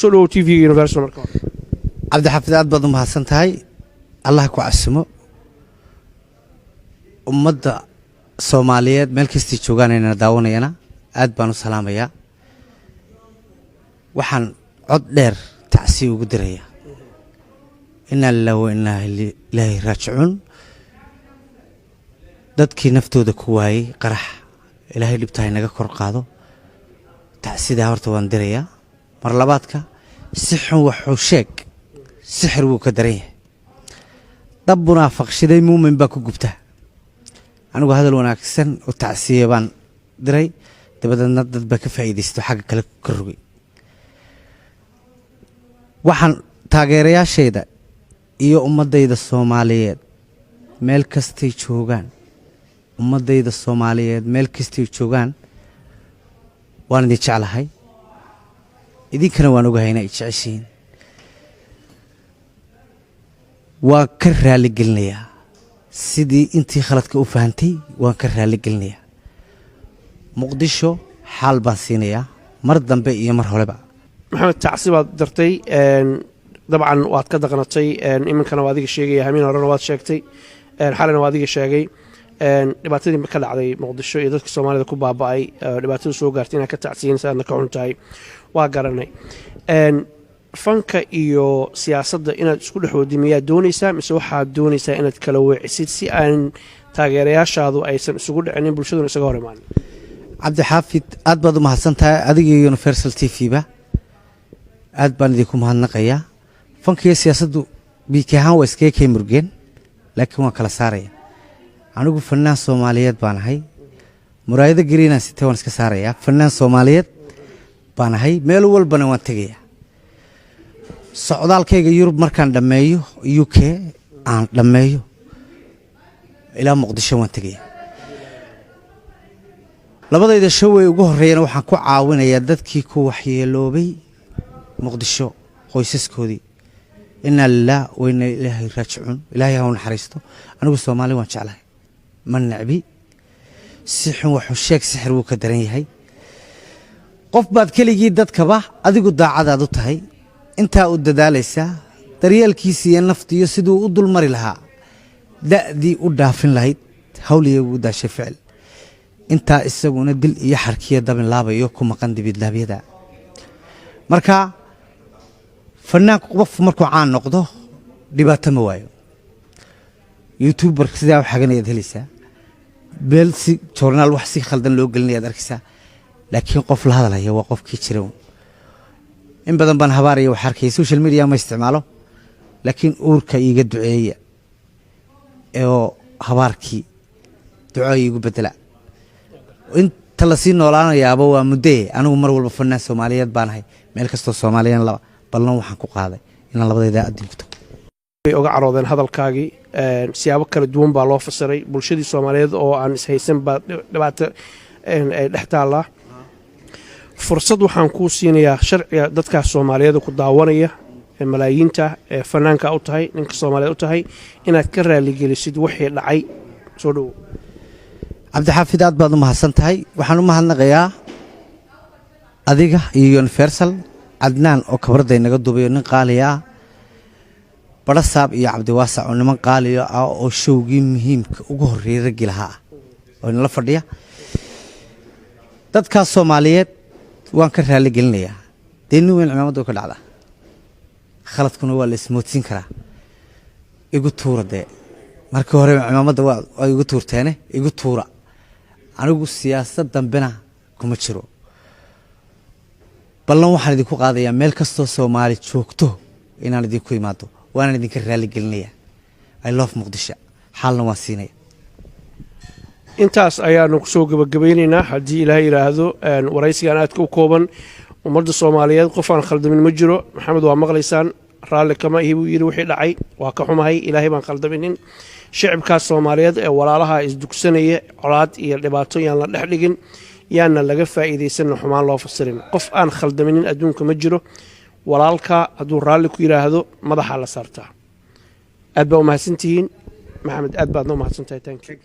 soo TV Universal markaa عبد الحفيظ aad baad u mahadsan tahay Allah ku casmo ummadda Soomaaliyeed meel kasta joogaan inay daawanayana aad baan u salaamayaa waxaan cod dheer tacsi ugu diraya inna lillahi wa inna ilayhi raaji'uun dadkii naftooda ku waayay qarax ilaahay dhibtahay naga kor qaado tacsida horta waan dirayaa mar labaadka si xun wuxuu sheeg sixir wuu ka daran yahay dab munaafaqshiday muumin baa ku gubta anigu hadal wanaagsan oo tacsiye baan diray dabadna dad ba ka faa'iideysto xagga kale ka rogay waxaan taageerayaashayda iyo ummadayda Soomaaliyeed meel kastay joogaan ummadayda Soomaaliyeed meel kastay joogaan waan idin jeclahay idinkana waan ogahay inay jeceshiin waan ka raali gelinayaa sidii intii khaladka u fahantay waan ka raali gelinayaa muqdisho xal baan siinayaa mar dambe iyo mar horeba maxamed tacsibaad dartay dabcan waad ka daqnatay iminkana waad adiga sheegay hamiin horena waad sheegtay xalina waad adiga sheegay dhibaatadii ka dhacday muqdisho iyo dadka Soomaalida ku baaba'ay dhibaatada soo gaartay inaad ka tacsiinaysaa ka xuntahay waa garanay fanka iyo siyaasadda inaad isku dhaxoodimiyaa doonaysaa mise waxaad doonaysaa inaad kala weecisid si aan taageerayaashaadu aysan isugu dhicinin bulshaduna isaga hor imaan Cabdi Xaafid aad baad u mahadsantahay adiga Universal TV ba aad baan idinku mahadnaqayaa fanka iyo siyaasaddu biikahan waa iska kay murgeen laakiin waan kala saaraya anigu fanaan Soomaaliyeed baan ahay muraayada gariina sitay waan iska saaraya fanaan Soomaaliyeed baan ahay meel walbana waan tagayaa socdaalkayga Yurub markaan dhameeyo UK aan dhameeyo ilaa Muqdisho waan tagayaa labadayda show ee ugu horeeyana waxaan ku caawinayaa dadkii ku waxyeeloobay Muqdisho qoysaskoodii inna lillahi wa inna ilayhi raaji'uun ilaahay ha u naxariisto anigu Soomaali waan jeclahay man nacbi si xun wuxuu sheeg sixir wuu ka daran yahay qof baad keligii dadkaba adigu daacadaad u tahay inta u dadaalaysa daryeelkiisa iyo naftiyo sidoo u dulmari lahaa da'dii u dhaafin lahayd hawliyeegu daashay ficil inta isaguna dil iyo xarkiya dabin laabayo ku maqan dibid laabiyada marka fanaanku qof markuu caan noqdo dhibaato ma waayo YouTuber sida wax xaganayad helaysaa beel si journal wax si khaldan loo gelinayd arkaysaa laakiin qof la hadalaya waa qofkii jiray in badan baan habaariyo wax arkay social media ma isticmaalo laakiin uurka iiga duceeya oo habaarkii duco iigu bedela inta la sii noolaanayaaba waa muddo anigu mar walba fanaan Soomaaliyeed baan ahay meel kasto Soomaaliyan laba ballan waxaan ku qaaday inaan labadayda adduunto way uga caroodeen hadalkaagii siyaabo kala duwan baa loo fasiray bulshadii Soomaaliyeed oo aan is haysan ba dhibaato dhextaala fursad waxaan ku siinayaa sharciga dadka Soomaaliyeed ku daawanaya malaayiinta fanaanka u tahay ninka Soomaaliyeed u tahay inaad ka raali gelisid wixii dhacay soo dhow Cabdi Xaafid aad baad u mahadsantahay waxaan u mahadnaqayaa adiga iyo Universal Adnaan oo kabarday naga duubayo nin qaali ah Barasaab iyo Cabdi Waasac oo niman qaali ah oo showgii muhiimka ugu horeeyay rag lahaa oo la fadhiya dadka Soomaaliyeed waan ka raali gelinayaa deenu weyn ciidamada ka dhacda khaladkuna waa la ismoodsin karaa igu tuurade markii hore ciidamada waa igu tuurteene igu tuura anigu siyaasad dambena kuma jiro ballan waxaan idinku qaadayaa meel kasto Soomaali joogto inaan idinku imaado waan idinka raali gelinayaa I love Muqdisho xalna waan siinay intaas ayaanu ku soo gabagabaynaynaa hadii Ilaahay yiraahdo waraysigan aad ku kooban ummadda Soomaaliyeed qof aan khaldamin ma jiro maxamed waa maqlaysaan raali kama ihibu yiri wixii dhacay waa ka xumahay Ilaahay baan khaldaminin shacabka Soomaaliyeed ee walaalaha isdugsanaya colaad iyo dhibaato yaan la dhaxligin yaana laga faa'iideysan xumaan loo fasirin qof aan khaldaminin adduunka ma jiro walaalka haduu raali ku yiraahdo madaxa la saartaa aad baa u mahadsantihiin maxamed aad baad noo mahadsantahay thank you